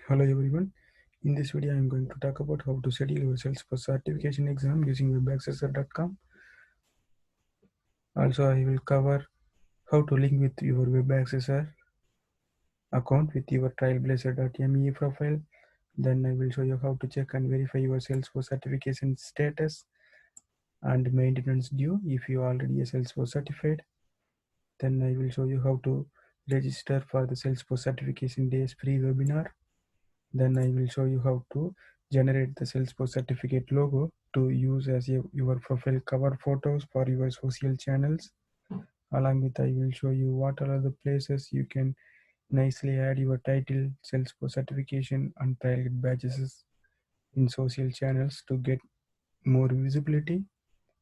Hello everyone. In this video, I am going to talk about how to schedule your Salesforce certification exam using webaccessor.com. Also, I will cover how to link with your WebAccessor account with your Trailblazer.me profile. Then I will show you how to check and verify your Salesforce certification status and maintenance due if you are already a Salesforce certified. Then I will show you how to register for the Salesforce certification days free webinar. Then I will show you how to generate the Salesforce certificate logo to use as your profile cover photos for your social channels. Along with I will show you what are the places you can nicely add your title, Salesforce certification and target badges in social channels to get more visibility.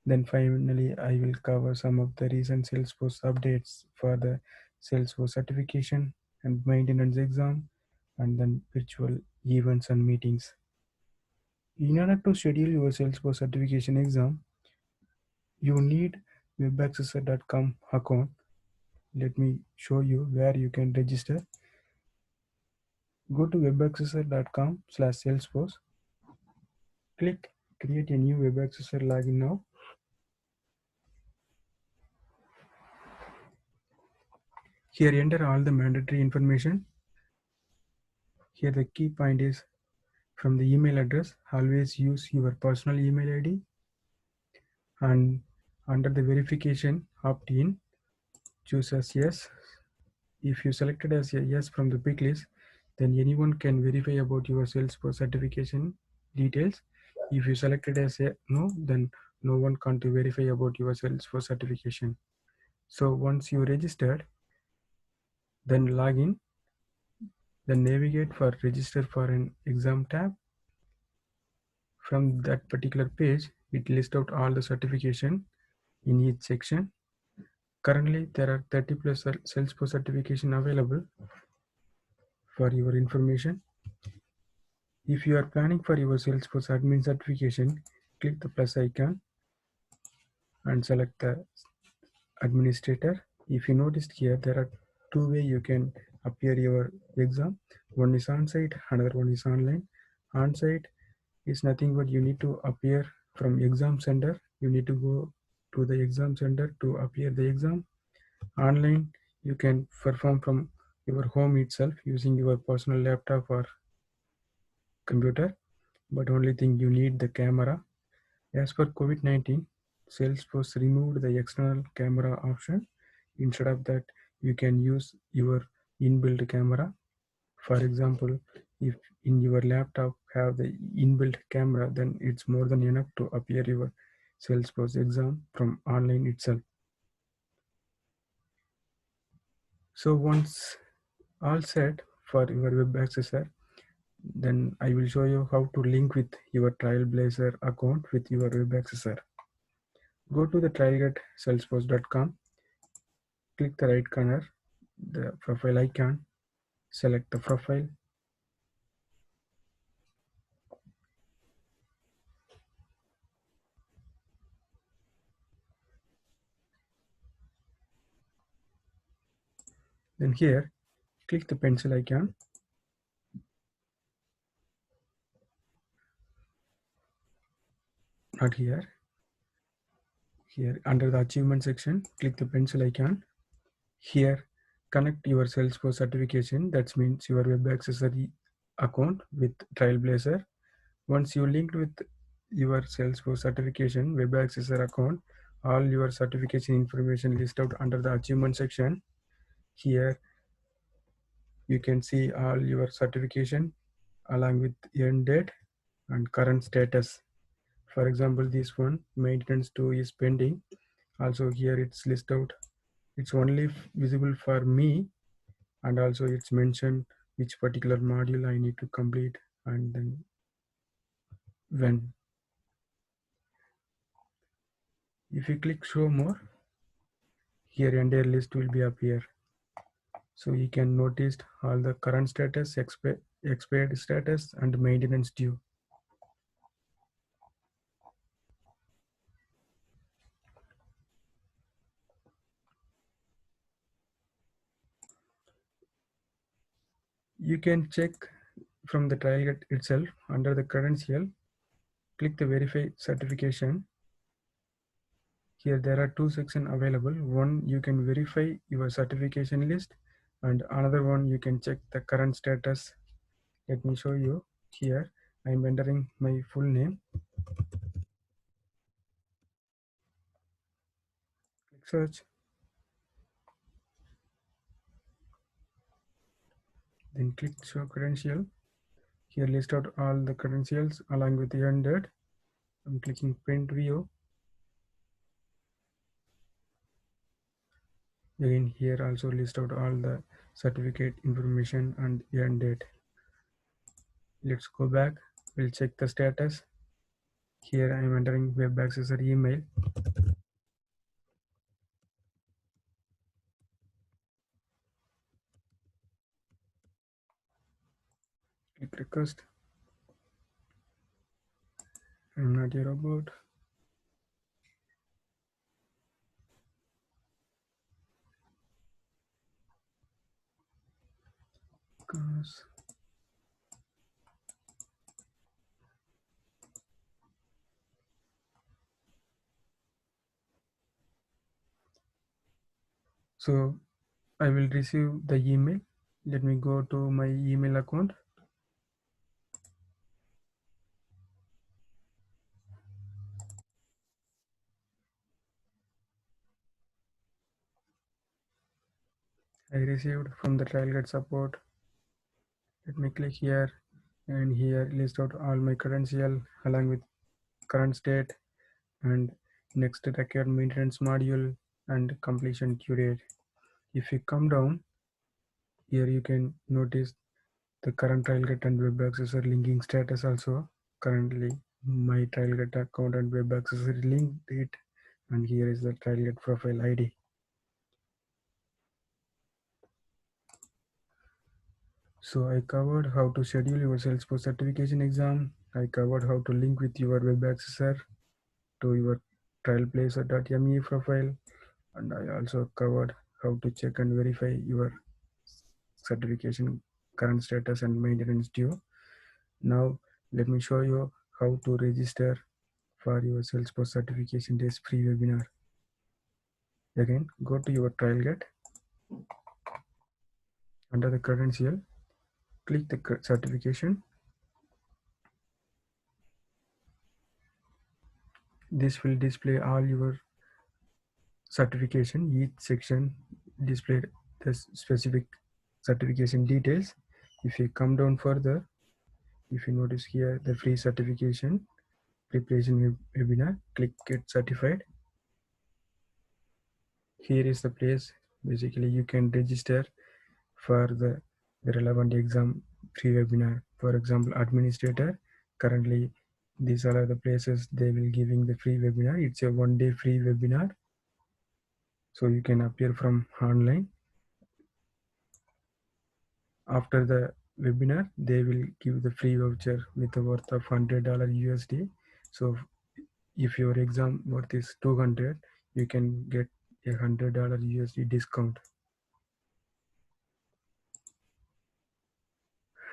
Then finally I will cover some of the recent Salesforce updates for the Salesforce certification and maintenance exam and then virtual events and meetings. In order to schedule your Salesforce certification exam, you need webaccessor.com account. Let me show you where you can register. Go to webaccessor.com/salesforce. Click create a new webaccessor login now. Here enter all the mandatory information. Here the key point is from the email address, always use your personal email ID, and under the verification opt-in, choose as yes. If you selected as a yes from the pick list, then anyone can verify about your Salesforce certification details. If you selected as a no, then no one can to verify about your Salesforce certification. So once you registered, then log in, then navigate for register for an exam tab. From that particular page, it lists out all the certification in each section. Currently, there are 30 plus Salesforce certification available for your information. If you are planning for your Salesforce admin certification, click the plus icon and select the administrator. If you noticed here, there are two ways you can appear your exam. One is on-site, another one is online. On-site is nothing but you need to appear from exam center. You need to go to the exam center to appear the exam. Online, you can perform from your home itself using your personal laptop or computer, but only thing you need the camera. As per COVID-19, Salesforce removed the external camera option. Instead of that, you can use your inbuilt camera. For example, if in your laptop have the inbuilt camera, then it's more than enough to appear your Salesforce exam from online itself. So once all set for your WebAccessor, then I will show you how to link with your Trailblazer account with your WebAccessor. Go to the trailgetsalesforce.com, click the right corner, the profile icon, select the profile. Then here, click the pencil icon. Not here. Here under the achievement section, click the pencil icon. Here, connect your Salesforce certification. That means your web accessory account with Trailblazer. Once you linked with your Salesforce certification web accessor account, all your certification information listed out under the achievement section. Here you can see all your certification along with end date and current status. For example, this one maintenance 2 is pending. Also here it's listed out. It's only visible for me, and also it's mentioned which particular module I need to complete and then when. If you click show more, here entire list will be appear. So you can notice all the current status, expired status and maintenance due. You can check from the TrialGate itself, under the credential, click the verify certification. Here there are two sections available. One, you can verify your certification list, and another one you can check the current status. Let me show you. Here I am entering my full name. Click search. Then click show credential. Here list out all the credentials along with the end date. I'm clicking print view. Again here also list out all the certificate information and end date. Let's go back. We'll check the status. Here I am entering web accessor email. Click request. I'm not a robot. Because so I will receive the email. Let me go to my email account. I received from the TrialGate support. Let me click here, and here list out all my credential along with current state and next required maintenance module and completion due date. If you come down here, you can notice the current TrialGate and web accessor linking status also. Currently my TrialGate account and web accessor linked it, and here is the TrialGate profile ID. So I covered how to schedule your Salesforce certification exam. I covered how to link with your web accessor to your trailblazer.me profile, and I also covered how to check and verify your certification current status and maintenance due. Now let me show you how to register for your Salesforce certification days free webinar. Again, go to your TrialGate. Under the credential, click the certification. This will display all your certification. Each section displayed the specific certification details. If you come down further, if you notice here the free certification preparation webinar, click get certified. Here is the place. Basically you can register for the relevant exam free webinar. For example, administrator, currently these are the places they will giving the free webinar. It's a 1-day free webinar, so you can appear from online. After the webinar, they will give the free voucher with a worth of $100 USD. So if your exam worth is 200, you can get a $100 USD discount.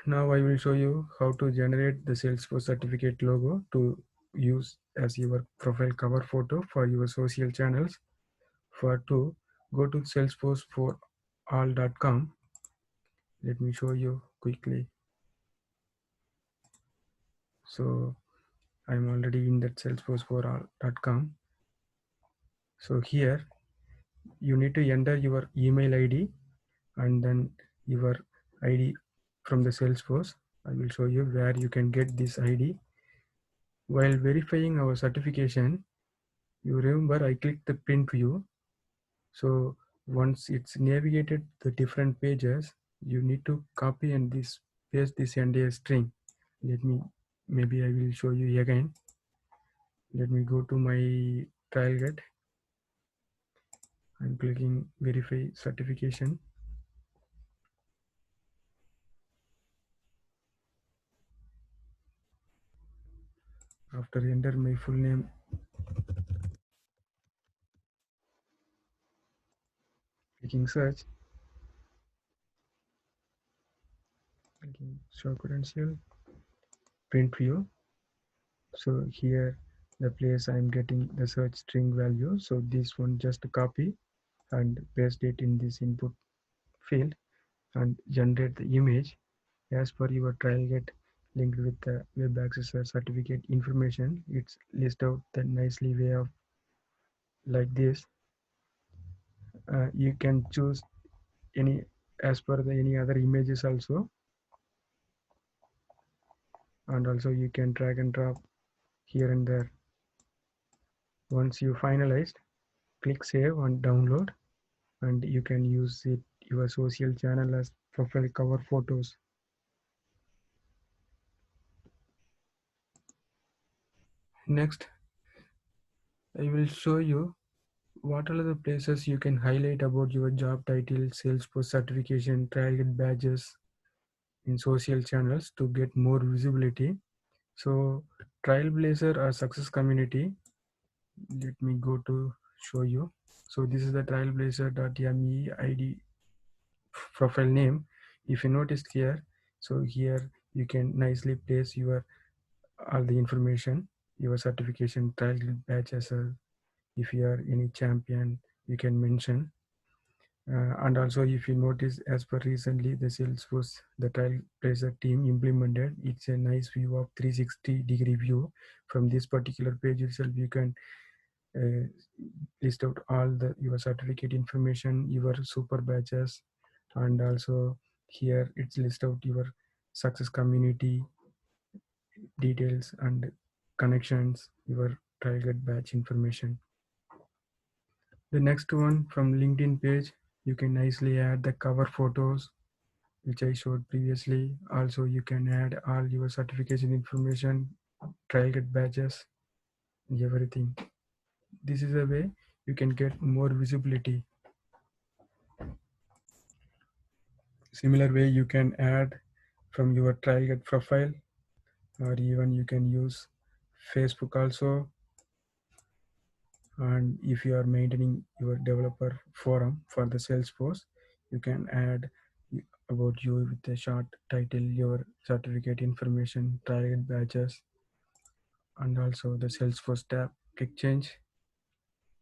Now I will show you how to generate the Salesforce certificate logo to use as your profile cover photo for your social channels. For to go to salesforce4all.com. Let me show you quickly. So I'm already in that salesforce4all.com. So here you need to enter your email ID and then your ID from the Salesforce. I will show you where you can get this ID. While verifying our certification, you remember I clicked the print view. So once it's navigated the different pages, you need to copy and this paste this entire string. Maybe I will show you again. Let me go to my TrialGate. I'm clicking verify certification. After enter my full name, clicking search, clicking show credential, print view. So here the place I'm getting the search string value. So this one just copy and paste it in this input field and generate the image as per your trial get linked with the web access certificate information. It's list out the nicely way of like this. You can choose any as per the any other images also, and also you can drag and drop here and there. Once you finalized, click save and download, and you can use it your social channel as profile cover photos. Next, I will show you what are the places you can highlight about your job title, Salesforce certification, target badges in social channels to get more visibility. So Trailblazer or Success Community, let me go to show you. So this is the trailblazer.me ID profile name. If you notice here, so here you can nicely place your all the information, your certification, trial badges. If you are any champion, you can mention. And also, if you notice, as per recently the Salesforce, the Trailblazer team implemented, it's a nice view of 360-degree view. From this particular page itself, you can uh, list out all the your certificate information, your super badges, and also here it's list out your success community details and connections, your target batch information. The next one from LinkedIn page, you can nicely add the cover photos which I showed previously. Also, you can add all your certification information, target badges, everything. This is a way you can get more visibility. Similar way you can add from your target profile, or even you can use Facebook also. And if you are maintaining your developer forum for the Salesforce, you can add about you with a short title, your certificate information, target badges, and also the Salesforce tab. Click change.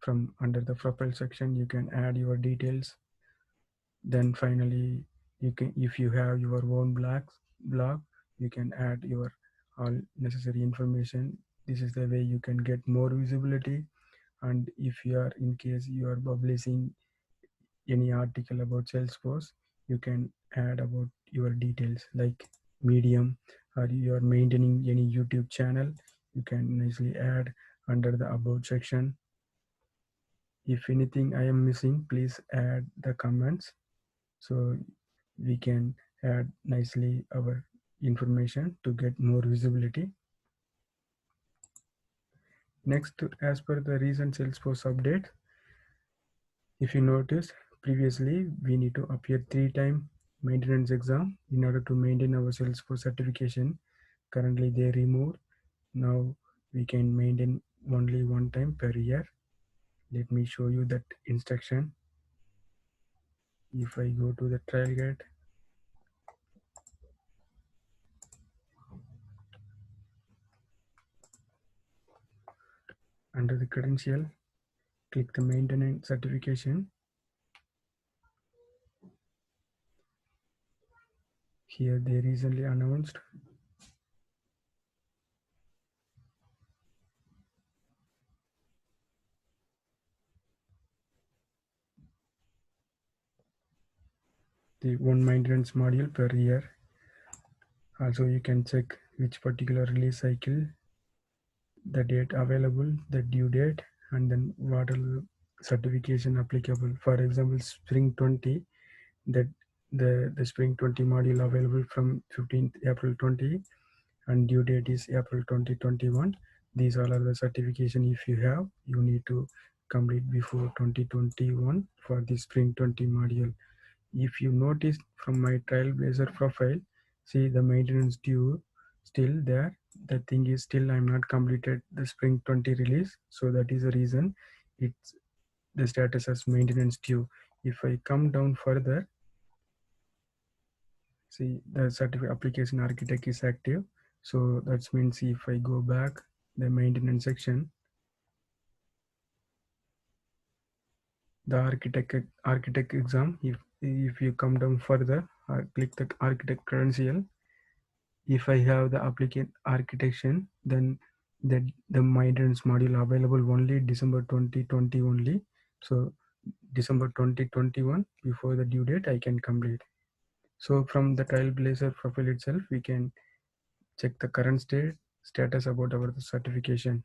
From under the profile section, you can add your details. Then finally, you can, if you have your own blog, you can add your all necessary information. This is the way you can get more visibility. And if you are in case you are publishing any article about Salesforce, you can add about your details like Medium, or you are maintaining any YouTube channel, you can nicely add under the about section. If anything I am missing, please add the comments so we can add nicely our information to get more visibility. Next, as per the recent Salesforce update, if you notice previously, we need to appear 3-time maintenance exam in order to maintain our Salesforce certification. Currently they removed. Now we can maintain only 1 time per year. Let me show you that instruction. If I go to the trial guide, under the credential, click the maintenance certification. Here they recently announced the one maintenance module per year. Also you can check which particular release cycle, the date available, the due date, and then what are the certification applicable. For example, Spring 20, that the Spring 20 module available from 15th April 20 and due date is April 2021. These all are the certification if you have, you need to complete before 2021 for the Spring 20 module. If you notice from my Trailblazer profile, see the maintenance due still there. The thing is still I'm not completed the Spring 20 release. So that is the reason it's the status as maintenance due. If I come down further, See, the certificate application architect is active. So that means if I go back the maintenance section, the architect exam, if you come down further, click the architect credential. If I have the applicant architecture, then the maintenance module available only December 2020 only. So December 2021 before the due date I can complete. So from the Trailblazer profile itself, we can check the current status about our certification.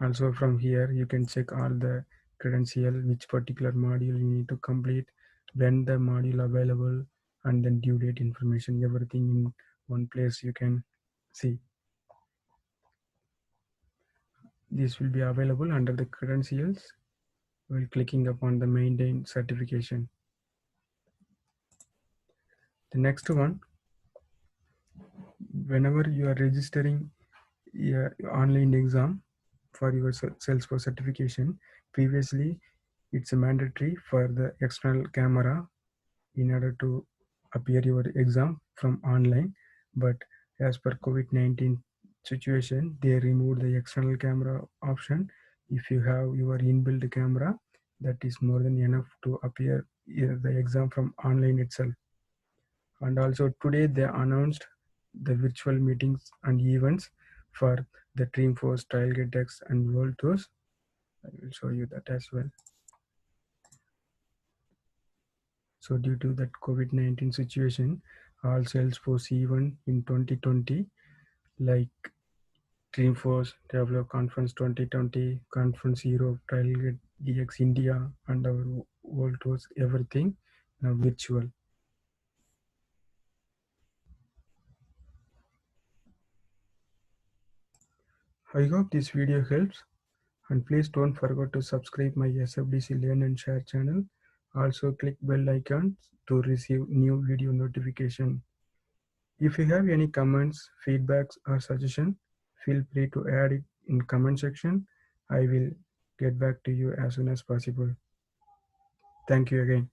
Also from here, you can check all the credential, which particular module you need to complete, when the module available, and then due date information, everything in one place you can see. This will be available under the credentials while clicking upon the maintain certification. The next one, whenever you are registering your online exam for your Salesforce certification, previously it's mandatory for the external camera in order to appear your exam from online, but as per COVID-19 situation, they removed the external camera option. If you have your inbuilt camera, that is more than enough to appear the exam from online itself. And also today they announced the virtual meetings and events for the Dreamforce, TrailGateX and World Tours. I will show you that as well. So due to that COVID-19 situation, all Salesforce event in 2020, like Dreamforce, Developer Conference 2020, Conference Europe, Trailgate DX India, and our World Tours, everything now virtual. I hope this video helps, and please don't forget to subscribe my SFDC Learn and Share channel. Also click bell icon to receive new video notification. If you have any comments, feedbacks or suggestion, feel free to add it in comment section. I will get back to you as soon as possible. Thank you again.